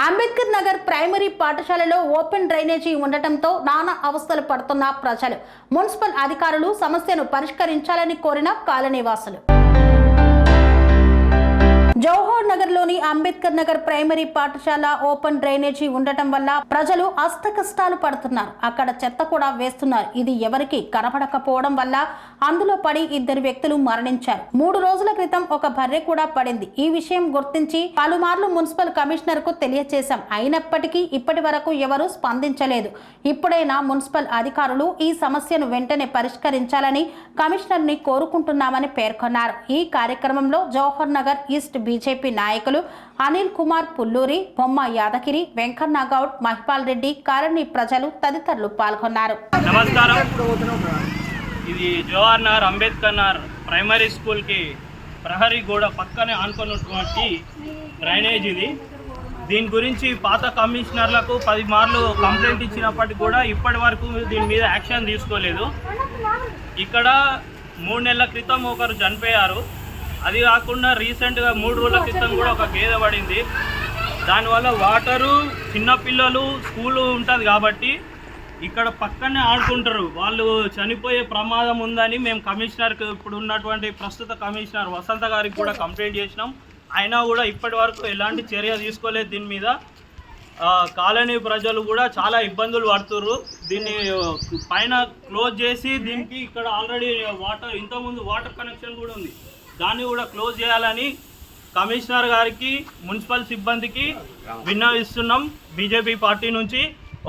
Ambedkar Nagar primary పాఠశాలలో open drainage ఉండటంతో నానా అవస్థలు పడుతున్న ప్రజలు, మున్సిపల్ అధికారులు సమస్యను పరిష్కరించాలని కోరిన కాలనీవాసులు. జవహర్ నగర్ లోని అంబేద్కర్ నగర్ ప్రైమరీ పాఠశాల ఓపెన్ డ్రైనేజీ ఉండటం వల్ల ప్రజలు అష్టకష్టాలు పడుతున్నారు. అక్కడ చెత్త కూడా వేస్తున్నారు. ఇది ఎవరికి కనపడకపోవడం వల్ల అందులో పడి 2 వ్యక్తులు మరణించారు. 3 రోజుల క్రితం ఒక బర్రె కూడా పడింది. ఈ విషయం గుర్తించి పలుమార్లు మున్సిపల్ కమిషనర్ కు తెలియజేశాం. అయినప్పటికీ ఇప్పటి వరకు ఎవరూ స్పందించలేదు. ఇప్పుడైనా మున్సిపల్ అధికారులు ఈ సమస్యను వెంటనే పరిష్కరించాలని కమిషనర్ ని కోరుకుంటున్నామని పేర్కొన్నారు. ఈ కార్యక్రమంలో జవహర్ నగర్ ఈస్ట్ బీజేపీ నాయకులు అనిల్ కుమార్ పుల్లూరి, బొమ్మ యాదగిరి, వెంకన్న గౌడ్, మహిపాల్ రెడ్డి, కాలనీ ప్రజలు తదితరులు పాల్గొన్నారు. నమస్కారం. ఇది జవహర్ నగర్ అంబేద్కర్ నగర్ ప్రైమరీ స్కూల్ కి ప్రహరీ గోడ పక్కనే ఆనుకున్నటువంటి డ్రైనేజ్ ఇది. దీని గురించి పాత కమిషనర్లకు 10 మార్లు కంప్లైంట్ ఇచ్చినప్పటికీ కూడా ఇప్పటి వరకు దీని మీద యాక్షన్ తీసుకోలేదు. ఇక్కడ 3 నెలల క్రితం ఒకరు చనిపోయారు. అది కాకుండా రీసెంట్గా 3 రోజుల క్రితం కూడా ఒక గేదె పడింది. దానివల్ల వాటరు, చిన్నపిల్లలు, స్కూలు ఉంటుంది కాబట్టి ఇక్కడ పక్కనే ఆడుకుంటారు. వాళ్ళు చనిపోయే ప్రమాదం ఉందని మేము కమిషనర్కి, ఇప్పుడు ఉన్నటువంటి ప్రస్తుత కమిషనర్ వసంత గారికి కూడా కంప్లైంట్ చేసినాం. అయినా కూడా ఇప్పటి వరకు ఎలాంటి చర్య తీసుకోలేదు. దీని మీద కాలనీ ప్రజలు కూడా చాలా ఇబ్బందులు పడుతుర్రు. దీన్ని పైన క్లోజ్ చేసి దీనికి ఇక్కడ ఆల్రెడీ వాటర్, ఇంతకుముందు వాటర్ కనెక్షన్ కూడా ఉంది, దాన్ని కూడా క్లోజ్ చేయాలని కమిషనర్ గారికి, మున్సిపల్ సిబ్బందికి విన్నవిస్తున్నాం బీజేపీ పార్టీ నుంచి.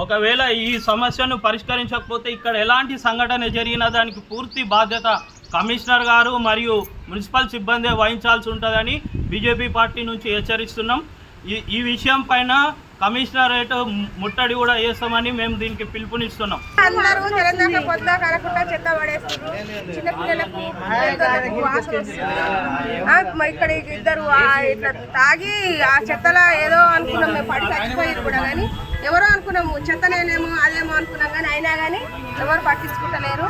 ఒకవేళ ఈ సమస్యను పరిష్కరించకపోతే ఇక్కడ ఎలాంటి సంఘటన జరిగినా దానికి పూర్తి బాధ్యత కమిషనర్ గారు మరియు మున్సిపల్ సిబ్బంది వహించాల్సి ఉంటుందని బీజేపీ పార్టీ నుంచి హెచ్చరిస్తున్నాం. ఈ విషయం పైన కమిషనరేట్ ముట్టడి కూడా చేస్తామని మేము దీనికి పిలుపునిస్తున్నాం. అందరూ తెలంగాణ పొద్దా కరకుండా చెత్త పడేస్తారు. చిన్నపిల్లలకు ఇక్కడ 2 ఇట్లా తాగి ఆ చెత్తలా ఏదో అనుకున్నాం, మేము పడి చచ్చిపోయారు కూడా, కానీ ఎవరో అనుకున్నాము చెత్తనేనేమో అదేమో అనుకున్నాం, కానీ అయినా కానీ ఎవరు పట్టించుకుంటలేరు.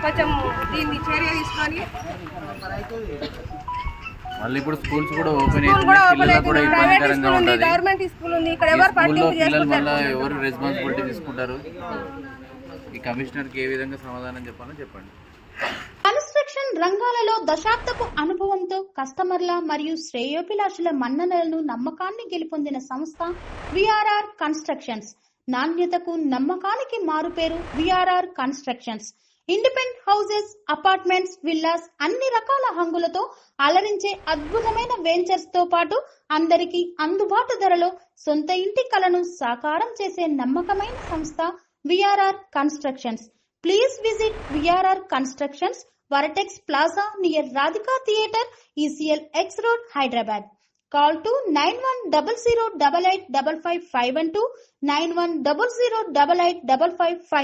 కొంచెం దీన్ని చర్య తీసుకొని మళ్ళీ ఇప్పుడు స్కూల్స్ కూడా ఓపెన్ అవుతుంది. గవర్నమెంట్ స్కూల్ ఉంది, ఇక్కడ ఎవరు ఎవరు రెస్పాన్సిబిలిటీ తీసుకుంటారు? ఈ కమిషనర్ కి ఏ విధంగా సమాధానం చెప్పాలో చెప్పండి. కన్స్ట్రక్షన్ రంగాలలో దశాబ్దపు అనుభవంతో కస్టమర్ల మరియు శ్రేయోభిలాషుల మన్ననలను, నమ్మకాన్ని గెలుపొందిన సంస్థ విఆర్ఆర్ కన్స్ట్రక్షన్స్. నాణ్యతకు, నమ్మకానికి మారుపేరు VRR constructions. Independent houses, apartments, villas, అన్ని రకాల హంగులతో అలరించే అద్భుతమైన వెంచర్స్ తో పాటు అందరికీ అందుబాటు ధరలో సొంత ఇంటి కలను సాకారం చేసే నమ్మకమైన సంస్థ VRR constructions. Please visit VRR constructions, వరటెక్స్ plaza near Radhika theatre, ECL X Road, Hyderabad. Call to 910088555512, 9100885555.